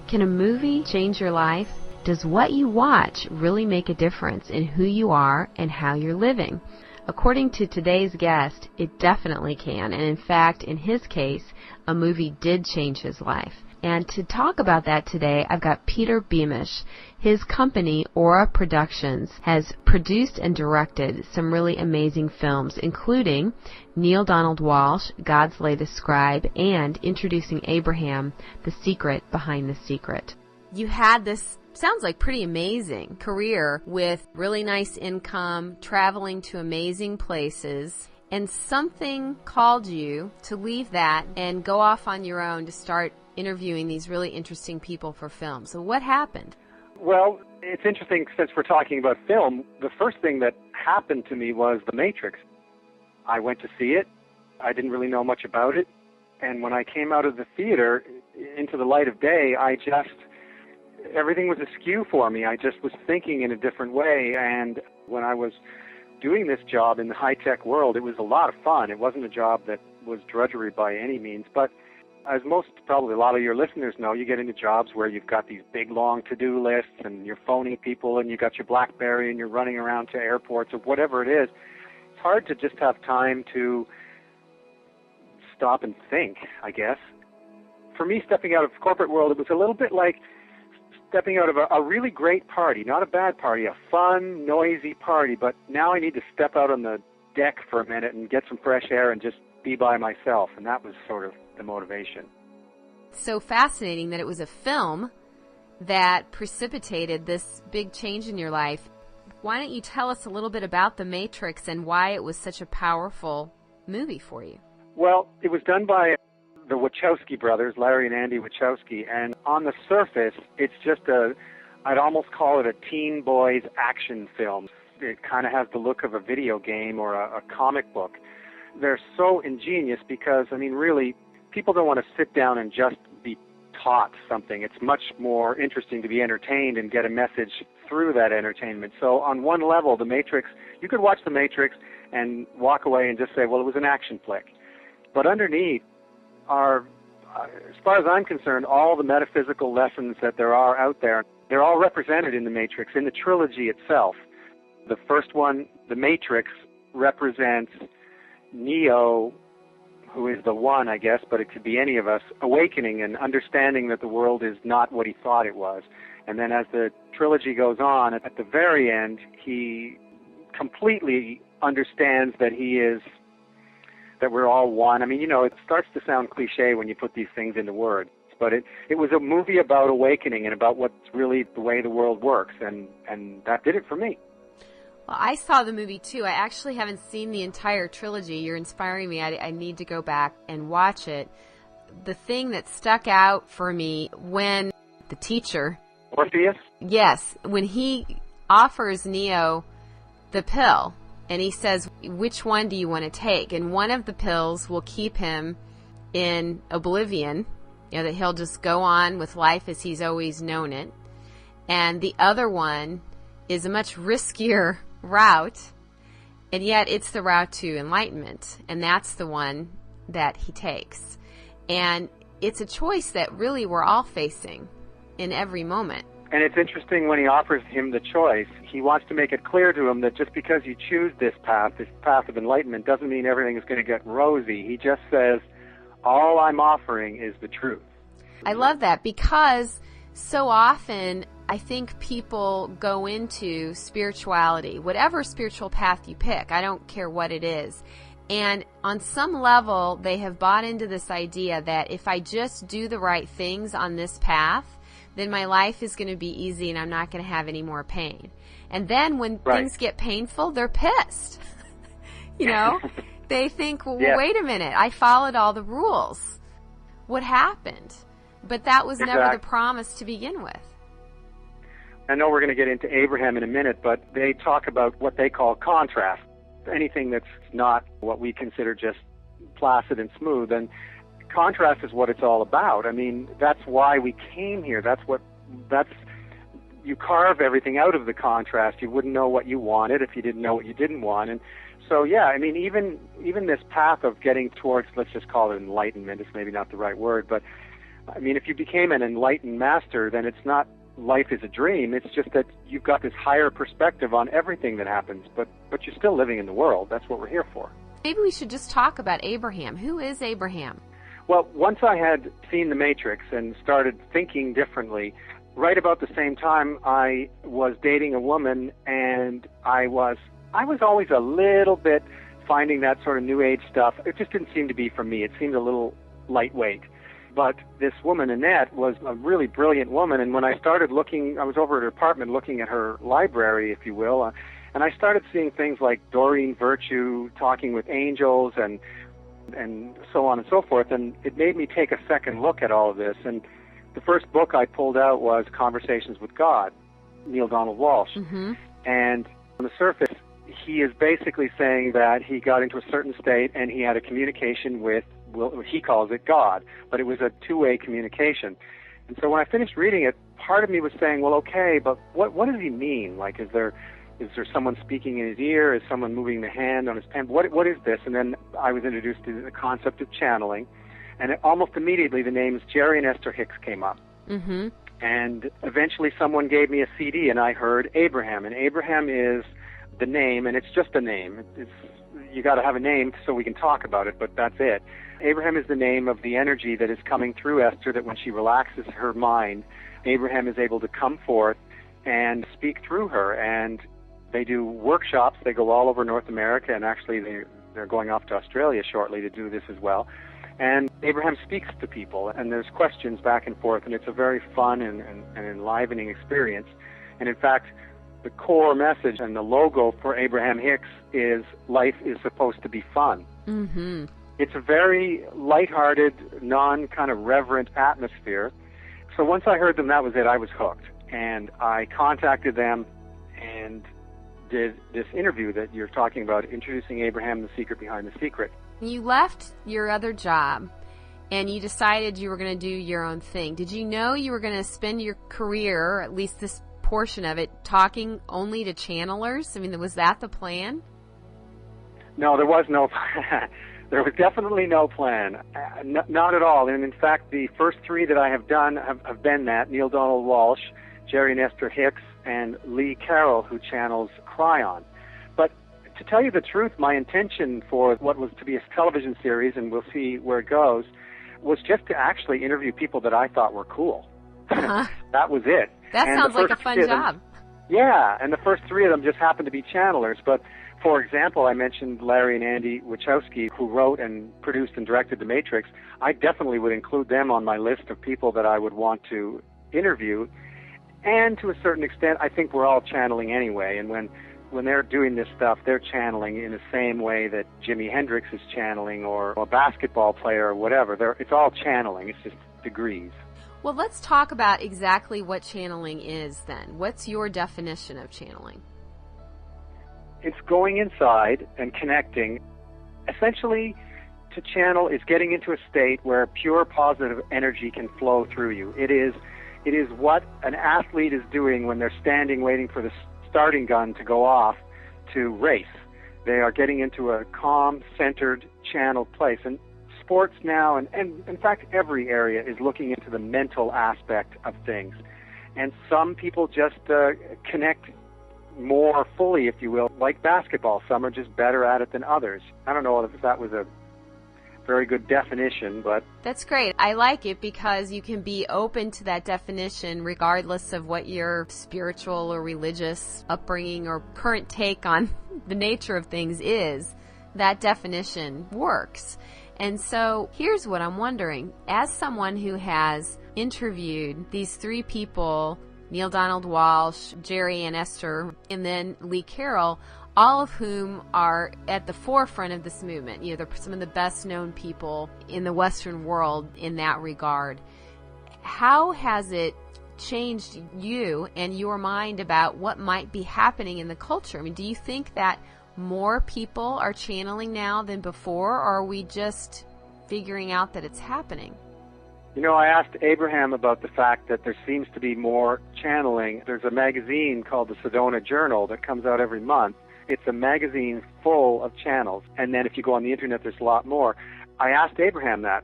Can a movie change your life? Does what you watch really make a difference in who you are and how you're living? According to today's guest, it definitely can, and in fact, in his case, a movie did change his life. And to talk about that today, I've got Peter Beamish. His company, Aura Productions, has produced and directed some really amazing films, including Neil Donald Walsh, God's Latest Scribe, and Introducing Abraham, The Secret Behind the Secret. You had this, sounds like pretty amazing career with really nice income, traveling to amazing places, and something called you to leave that and go off on your own to start interviewing these really interesting people for film. So what happened? Well, it's interesting since we're talking about film. The first thing that happened to me was The Matrix. I went to see it. I didn't really know much about it. And when I came out of the theater into the light of day, everything was askew for me. I just was thinking in a different way. And when I was doing this job in the high-tech world, it was a lot of fun. It wasn't a job that was drudgery by any means, but as probably a lot of your listeners know, you get into jobs where you've got these big, long to-do lists and you're phoning people and you've got your BlackBerry and you're running around to airports or whatever it is. It's hard to just have time to stop and think, I guess. For me, stepping out of the corporate world, it was a little bit like stepping out of a really great party, not a bad party, a fun, noisy party, but now I need to step out on the deck for a minute and get some fresh air and just be by myself, and that was sort of the motivation. So fascinating that it was a film that precipitated this big change in your life. Why don't you tell us a little bit about The Matrix and why it was such a powerful movie for you? Well, it was done by the Wachowski brothers, Larry and Andy Wachowski, and on the surface, it's just I'd almost call it a teen boys action film. It kind of has the look of a video game or a comic book. They're so ingenious because, really, people don't want to sit down and just be taught something. It's much more interesting to be entertained and get a message through that entertainment. So on one level, The Matrix, you could watch The Matrix and walk away and just say, well, it was an action flick. But underneath are, as far as I'm concerned, all the metaphysical lessons that there are out there. They're all represented in The Matrix, in the trilogy itself. The first one, The Matrix, represents Neo, who is the one, I guess, but it could be any of us, awakening and understanding that the world is not what he thought it was. And then as the trilogy goes on, at the very end, he completely understands that that we're all one. It starts to sound cliche when you put these things into words, but it was a movie about awakening and about what's really the way the world works, and that did it for me. Well, I saw the movie, too. I actually haven't seen the entire trilogy. You're inspiring me. I need to go back and watch it. The thing that stuck out for me when the teacher... Orpheus? Yes. When he offers Neo the pill, and he says, which one do you want to take? And one of the pills will keep him in oblivion, that he'll just go on with life as he's always known it. And the other one is a much riskier route, and yet it's the route to enlightenment, and that's the one that he takes. And it's a choice that really we're all facing in every moment. And it's interesting when he offers him the choice, he wants to make it clear to him that just because you choose this path of enlightenment, doesn't mean everything is going to get rosy. He just says, all I'm offering is the truth. I love that, because so often I think people go into spirituality, whatever spiritual path you pick, I don't care what it is, and on some level they have bought into this idea that if I just do the right things on this path, then my life is going to be easy and I'm not going to have any more pain. And then when things get painful, they're pissed. They think, well, wait a minute, I followed all the rules. What happened? But that was never the promise to begin with. I know we're going to get into Abraham in a minute, but they talk about what they call contrast. Anything that's not what we consider just placid and smooth. And contrast is what it's all about. That's why we came here. You carve everything out of the contrast. You wouldn't know what you wanted if you didn't know what you didn't want. And so, even this path of getting towards, let's just call it enlightenment, it's maybe not the right word, but I mean, if you became an enlightened master, then it's not life is a dream. It's just that you've got this higher perspective on everything that happens, but you're still living in the world. That's what we're here for. Maybe we should just talk about Abraham. Who is Abraham? Well, once I had seen The Matrix and started thinking differently, right about the same time I was dating a woman, and I was always a little bit finding that sort of New Age stuff. It just didn't seem to be for me. It seemed a little lightweight. But this woman, Annette, was a really brilliant woman, and when I started looking, I was over at her apartment looking at her library, if you will, and I started seeing things like Doreen Virtue talking with angels and so on and so forth, and it made me take a second look at all of this. And the first book I pulled out was Conversations with God, Neale Donald Walsch. Mm-hmm. And on the surface, he is basically saying that he got into a certain state and he had a communication with, well, he calls it God, but it was a two-way communication. And so when I finished reading it, part of me was saying, well, okay, but what does he mean? Like, is there someone speaking in his ear? Is someone moving the hand on his pen? What is this? And then I was introduced to the concept of channeling, and almost immediately the names Jerry and Esther Hicks came up. Mm-hmm. And eventually someone gave me a CD, and I heard Abraham. And Abraham is the name, and it's just a name. You got to have a name so we can talk about it, but that's it. Abraham is the name of the energy that is coming through Esther, that when she relaxes her mind, Abraham is able to come forth and speak through her. And they do workshops. They go all over North America, and actually they're going off to Australia shortly to do this as well. And Abraham speaks to people, and there's questions back and forth, and it's a very fun and enlivening experience. And in fact, the core message and the logo for Abraham Hicks is life is supposed to be fun. Mm-hmm. It's a very lighthearted, non-kind of reverent atmosphere. So once I heard them, that was it. I was hooked. And I contacted them and did this interview that you're talking about, Introducing Abraham, the Secret Behind the Secret. You left your other job and you decided you were going to do your own thing. Did you know you were going to spend your career, or at least this portion of it, talking only to channelers? I mean, was that the plan? No, there was no there was definitely no plan. Not at all. And in fact, the first three that I have done have been that: Neale Donald Walsch, Jerry and Esther Hicks, and Lee Carroll, who channels Cryon. But to tell you the truth, my intention for what was to be a television series, and we'll see where it goes, was just to actually interview people that I thought were cool. Uh-huh. That was it. That and sounds like a fun job. Yeah, and the first three of them just happened to be channelers. But, for example, I mentioned Larry and Andy Wachowski, who wrote and produced and directed The Matrix. I definitely would include them on my list of people that I would want to interview. And to a certain extent, I think we're all channeling anyway. And when they're doing this stuff, they're channeling in the same way that Jimi Hendrix is channeling, or a basketball player, or whatever. It's all channeling. It's just degrees. Well, let's talk about exactly what channeling is then. What's your definition of channeling? It's going inside and connecting. Essentially, to channel is getting into a state where pure positive energy can flow through you. It is what an athlete is doing when they're standing waiting for the starting gun to go off to race. They are getting into a calm, centered, channeled place. And sports now, and in fact every area, is looking into the mental aspect of things. And some people just connect more fully, if you will, like basketball. Some are just better at it than others. I don't know if that was a very good definition, but... That's great. I like it because you can be open to that definition regardless of what your spiritual or religious upbringing or current take on the nature of things is. That definition works. And so here's what I'm wondering. As someone who has interviewed these three people, Neale Donald Walsch, Jerry and Esther, and then Lee Carroll, all of whom are at the forefront of this movement. You know, they're some of the best known people in the Western world in that regard. How has it changed you and your mind about what might be happening in the culture? I mean, do you think that more people are channeling now than before, or are we just figuring out that it's happening? You know, I asked Abraham about the fact that there seems to be more channeling. There's a magazine called the Sedona Journal that comes out every month. It's a magazine full of channels. And then if you go on the internet, there's a lot more. I asked Abraham that.